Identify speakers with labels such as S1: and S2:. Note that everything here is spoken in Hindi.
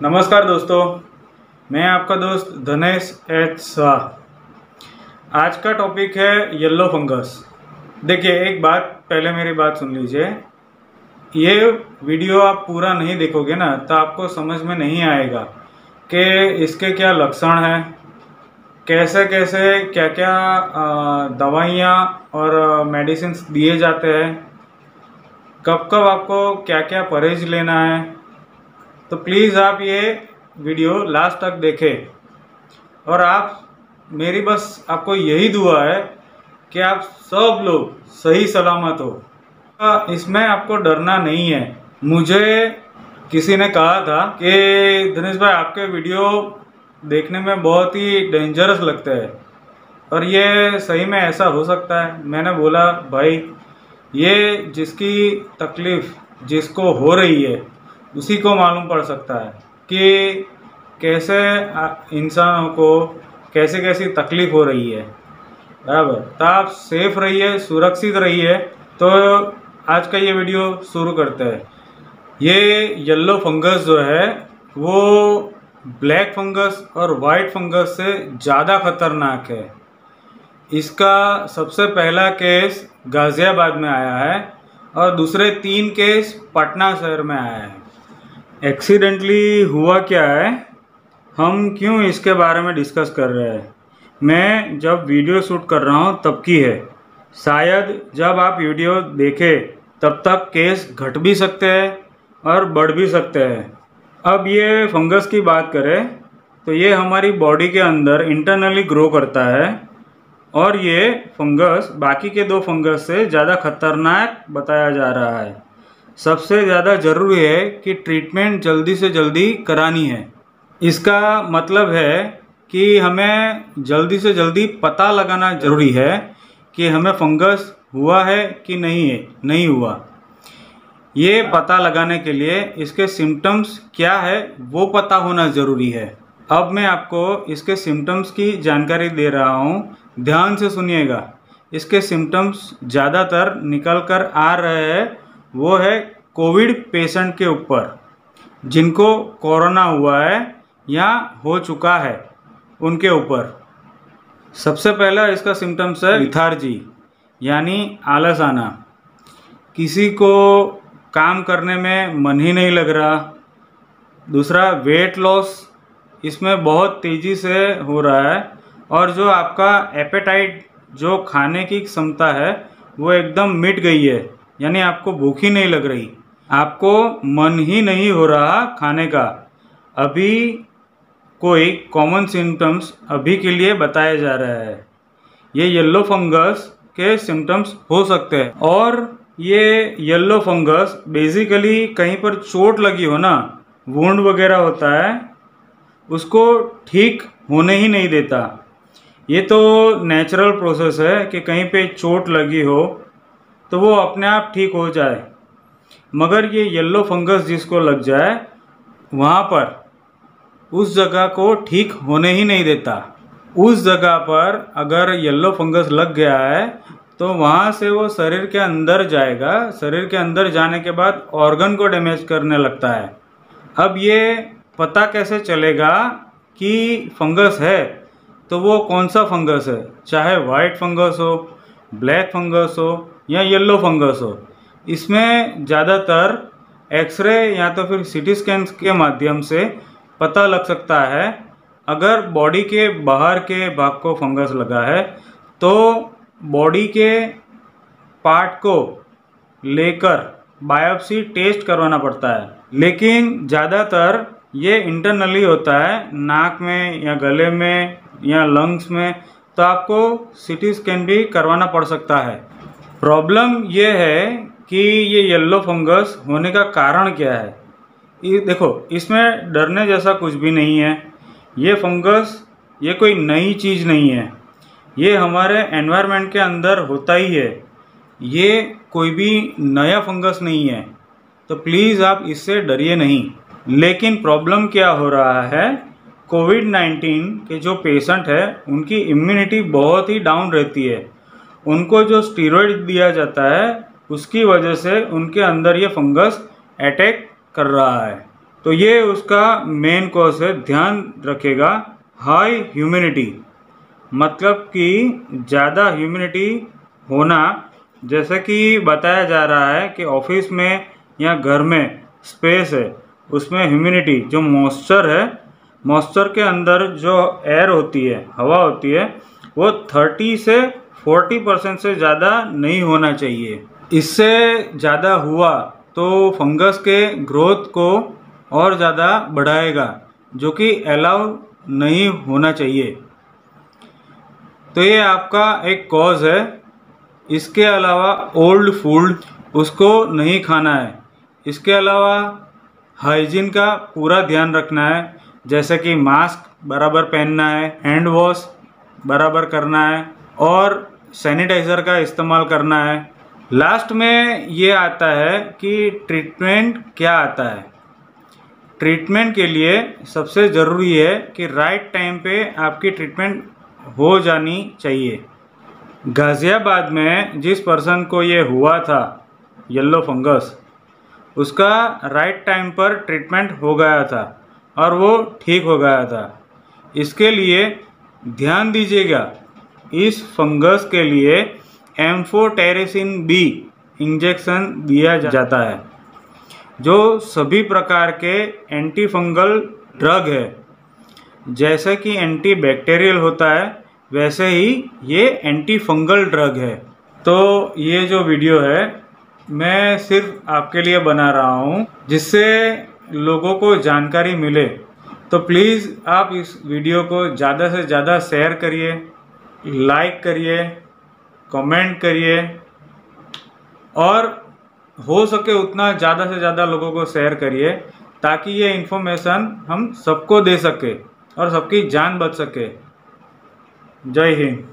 S1: नमस्कार दोस्तों, मैं आपका दोस्त धनेश एच शाह। आज का टॉपिक है येलो फंगस। देखिए, एक बात पहले मेरी बात सुन लीजिए। ये वीडियो आप पूरा नहीं देखोगे ना तो आपको समझ में नहीं आएगा कि इसके क्या लक्षण हैं, कैसे कैसे क्या क्या दवाइयाँ और मेडिसिन दिए जाते हैं, कब कब आपको क्या क्या परहेज लेना है। तो प्लीज़ आप ये वीडियो लास्ट तक देखें और मेरी बस आपको यही दुआ है कि आप सब लोग सही सलामत हो। इसमें आपको डरना नहीं है। मुझे किसी ने कहा था कि दिनेश भाई, आपके वीडियो देखने में बहुत ही डेंजरस लगते हैं और ये सही में ऐसा हो सकता है। मैंने बोला, भाई ये जिसकी तकलीफ़ जिसको हो रही है उसी को मालूम पड़ सकता है कि कैसे इंसानों को कैसे कैसी तकलीफ हो रही है। बराबर, तो आप सेफ रहिए, सुरक्षित रहिए। तो आज का ये वीडियो शुरू करते हैं। ये येलो फंगस जो है वो ब्लैक फंगस और वाइट फंगस से ज़्यादा खतरनाक है। इसका सबसे पहला केस गाज़ियाबाद में आया है और दूसरे 3 केस पटना शहर में आया है। एक्सीडेंटली हुआ क्या है, हम क्यों इसके बारे में डिस्कस कर रहे हैं। मैं जब वीडियो शूट कर रहा हूँ तब की है। शायद जब आप वीडियो देखें तब तक केस घट भी सकते हैं और बढ़ भी सकते हैं। अब ये फंगस की बात करें तो ये हमारी बॉडी के अंदर इंटरनली ग्रो करता है और ये फंगस बाकी के 2 फंगस से ज़्यादा खतरनाक बताया जा रहा है। सबसे ज़्यादा ज़रूरी है कि ट्रीटमेंट जल्दी से जल्दी करानी है। इसका मतलब है कि हमें जल्दी से जल्दी पता लगाना ज़रूरी है कि हमें फंगस हुआ है कि नहीं हुआ। ये पता लगाने के लिए इसके सिम्टम्स क्या है वो पता होना ज़रूरी है। अब मैं आपको इसके सिम्टम्स की जानकारी दे रहा हूँ, ध्यान से सुनिएगा। इसके सिम्टम्स ज़्यादातर निकल कर आ रहे हैं वो है कोविड पेशेंट के ऊपर, जिनको कोरोना हुआ है या हो चुका है उनके ऊपर। सबसे पहला इसका सिम्टम्स है लिथार्जी, यानी आलस आना। किसी को काम करने में मन ही नहीं लग रहा। दूसरा, वेट लॉस इसमें बहुत तेज़ी से हो रहा है और जो आपका एपेटाइट, जो खाने की क्षमता है, वो एकदम मिट गई है, यानी आपको भूख ही नहीं लग रही, आपको मन ही नहीं हो रहा खाने का। अभी कोई कॉमन सिम्टम्स अभी के लिए बताया जा रहा है। ये येलो फंगस के सिम्टम्स हो सकते हैं। और ये येलो फंगस बेसिकली कहीं पर चोट लगी हो ना, वुंड वगैरह होता है, उसको ठीक होने ही नहीं देता। ये तो नेचुरल प्रोसेस है कि कहीं पे चोट लगी हो तो वो अपने आप ठीक हो जाए, मगर ये येलो फंगस जिसको लग जाए वहाँ पर उस जगह को ठीक होने ही नहीं देता। उस जगह पर अगर येलो फंगस लग गया है तो वहाँ से वो शरीर के अंदर जाएगा। शरीर के अंदर जाने के बाद ऑर्गन को डैमेज करने लगता है। अब ये पता कैसे चलेगा कि फंगस है तो वो कौन सा फंगस है, चाहे वाइट फंगस हो, ब्लैक फंगस हो या येलो फंगस हो। इसमें ज़्यादातर एक्सरे या तो फिर सीटी स्कैन के माध्यम से पता लग सकता है। अगर बॉडी के बाहर के भाग को फंगस लगा है तो बॉडी के पार्ट को लेकर बायोप्सी टेस्ट करवाना पड़ता है, लेकिन ज़्यादातर ये इंटरनली होता है, नाक में या गले में या लंग्स में, तो आपको सीटी स्कैन भी करवाना पड़ सकता है। प्रॉब्लम ये है कि ये येलो फंगस होने का कारण क्या है। ये देखो, इसमें डरने जैसा कुछ भी नहीं है। ये फंगस ये कोई नई चीज़ नहीं है, ये हमारे एनवायरनमेंट के अंदर होता ही है। ये कोई भी नया फंगस नहीं है, तो प्लीज़ आप इससे डरिए नहीं। लेकिन प्रॉब्लम क्या हो रहा है, कोविड-19 के जो पेशेंट है उनकी इम्यूनिटी बहुत ही डाउन रहती है। उनको जो स्टीरॉयड दिया जाता है उसकी वजह से उनके अंदर ये फंगस अटैक कर रहा है। तो ये उसका मेन कॉज है। ध्यान रखेगा, हाई ह्यूमिडिटी, मतलब कि ज़्यादा ह्यूमिडिटी होना। जैसे कि बताया जा रहा है कि ऑफिस में या घर में स्पेस है, उसमें ह्यूमिडिटी जो मॉइस्चर है, मॉइस्चर के अंदर जो एयर होती है, हवा होती है, वो 30 से 40% से ज़्यादा नहीं होना चाहिए। इससे ज़्यादा हुआ तो फंगस के ग्रोथ को और ज़्यादा बढ़ाएगा, जो कि अलाउ नहीं होना चाहिए। तो ये आपका एक कॉज है। इसके अलावा ओल्ड फूड उसको नहीं खाना है। इसके अलावा हाइजीन का पूरा ध्यान रखना है, जैसे कि मास्क बराबर पहनना है, हैंड वॉश बराबर करना है और सैनिटाइज़र का इस्तेमाल करना है। लास्ट में ये आता है कि ट्रीटमेंट क्या आता है। ट्रीटमेंट के लिए सबसे ज़रूरी है कि राइट टाइम पे आपकी ट्रीटमेंट हो जानी चाहिए। गाज़ियाबाद में जिस पर्सन को ये हुआ था येलो फंगस, उसका राइट टाइम पर ट्रीटमेंट हो गया था और वो ठीक हो गया था। इसके लिए ध्यान दीजिएगा, इस फंगस के लिए एम्फोटेरिसिन बी इंजेक्शन दिया जाता है, जो सभी प्रकार के एंटी फंगल ड्रग है। जैसे कि एंटी बैक्टीरियल होता है, वैसे ही ये एंटी फंगल ड्रग है। तो ये जो वीडियो है मैं सिर्फ आपके लिए बना रहा हूँ, जिससे लोगों को जानकारी मिले। तो प्लीज़ आप इस वीडियो को ज़्यादा से ज़्यादा शेयर करिए, लाइक करिए, कमेंट करिए और हो सके उतना ज़्यादा से ज़्यादा लोगों को शेयर करिए, ताकि ये इन्फॉर्मेशन हम सबको दे सके और सबकी जान बच सके। जय हिंद।